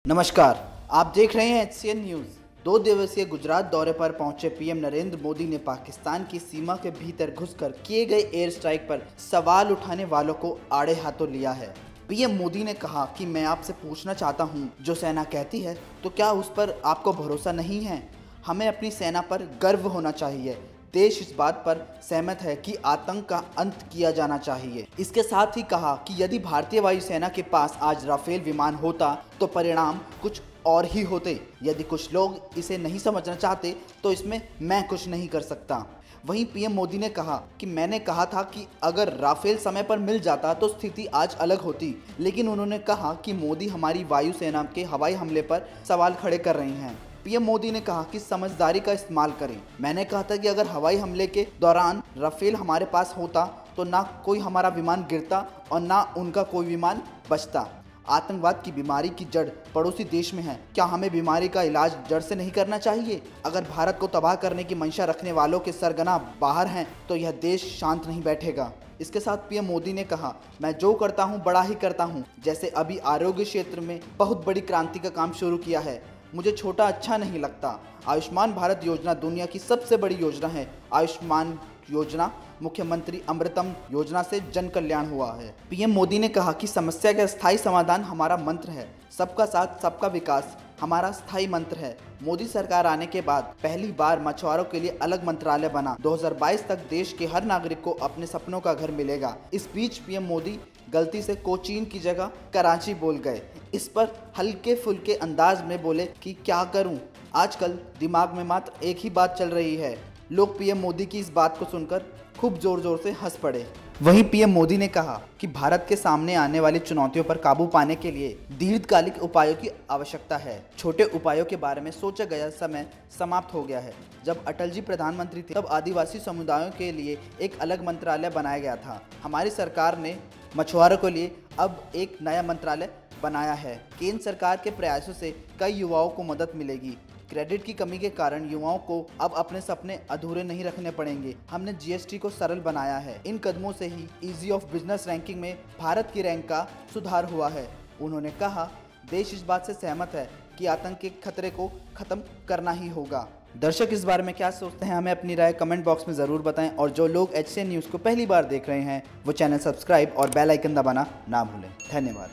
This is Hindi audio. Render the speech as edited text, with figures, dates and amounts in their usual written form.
नमस्कार, आप देख रहे हैं HCN न्यूज़। 2 दिवसीय गुजरात दौरे पर पहुंचे पीएम नरेंद्र मोदी ने पाकिस्तान की सीमा के भीतर घुसकर किए गए एयर स्ट्राइक पर सवाल उठाने वालों को आड़े हाथों लिया है। पीएम मोदी ने कहा कि मैं आपसे पूछना चाहता हूं, जो सेना कहती है तो क्या उस पर आपको भरोसा नहीं है? हमें अपनी सेना पर गर्व होना चाहिए। देश इस बात पर सहमत है कि आतंक का अंत किया जाना चाहिए। इसके साथ ही कहा कि यदि भारतीय वायुसेना के पास आज राफेल विमान होता तो परिणाम कुछ और ही होते। यदि कुछ लोग इसे नहीं समझना चाहते तो इसमें मैं कुछ नहीं कर सकता। वहीं पीएम मोदी ने कहा कि मैंने कहा था कि अगर राफेल समय पर मिल जाता तो स्थिति आज अलग होती, लेकिन उन्होंने कहा कि मोदी हमारी वायुसेना के हवाई हमले पर सवाल खड़े कर रहे हैं। पीएम मोदी ने कहा कि समझदारी का इस्तेमाल करें। मैंने कहा था कि अगर हवाई हमले के दौरान राफेल हमारे पास होता तो ना कोई हमारा विमान गिरता और ना उनका कोई विमान बचता। आतंकवाद की बीमारी की जड़ पड़ोसी देश में है। क्या हमें बीमारी का इलाज जड़ से नहीं करना चाहिए? अगर भारत को तबाह करने की मंशा रखने वालों के सरगना बाहर हैं तो यह देश शांत नहीं बैठेगा। इसके साथ पीएम मोदी ने कहा, मैं जो करता हूं बड़ा ही करता हूं। जैसे अभी आरोग्य क्षेत्र में बहुत बड़ी क्रांति का काम शुरू किया है। मुझे छोटा अच्छा नहीं लगता। आयुष्मान भारत योजना दुनिया की सबसे बड़ी योजना है। आयुष्मान योजना मुख्यमंत्री अमृतम योजना से जन कल्याण हुआ है। पीएम मोदी ने कहा कि समस्या का स्थायी समाधान हमारा मंत्र है। सबका साथ सबका विकास हमारा स्थायी मंत्र है। मोदी सरकार आने के बाद पहली बार मछुआरों के लिए अलग मंत्रालय बना। 2022 तक देश के हर नागरिक को अपने सपनों का घर मिलेगा। इस बीच पीएम मोदी गलती से कोचीन की जगह कराची बोल गए। इस पर हल्के फुल्के अंदाज में बोले कि क्या करूं, आजकल दिमाग में मात्र एक ही बात चल रही है। लोग पीएम मोदी की इस बात को सुनकर खूब जोर जोर से हंस पड़े। वहीं पीएम मोदी ने कहा कि भारत के सामने आने वाली चुनौतियों पर काबू पाने के लिए दीर्घकालिक उपायों की आवश्यकता है। छोटे उपायों के बारे में सोचा गया समय समाप्त हो गया है। जब अटल जी प्रधानमंत्री थे तब आदिवासी समुदायों के लिए एक अलग मंत्रालय बनाया गया था। हमारी सरकार ने मछुआरों के लिए अब एक नया मंत्रालय बनाया है। केंद्र सरकार के प्रयासों से कई युवाओं को मदद मिलेगी। क्रेडिट की कमी के कारण युवाओं को अब अपने सपने अधूरे नहीं रखने पड़ेंगे। हमने जीएसटी को सरल बनाया है। इन कदमों से ही ईजी ऑफ बिजनेस रैंकिंग में भारत की रैंक का सुधार हुआ है। उन्होंने कहा, देश इस बात से सहमत है कि आतंक के खतरे को खत्म करना ही होगा। दर्शक इस बारे में क्या सोचते हैं, हमें अपनी राय कमेंट बॉक्स में ज़रूर बताएं। और जो लोग HCN न्यूज़ को पहली बार देख रहे हैं वो चैनल सब्सक्राइब और बेल आइकन दबाना ना भूलें। धन्यवाद।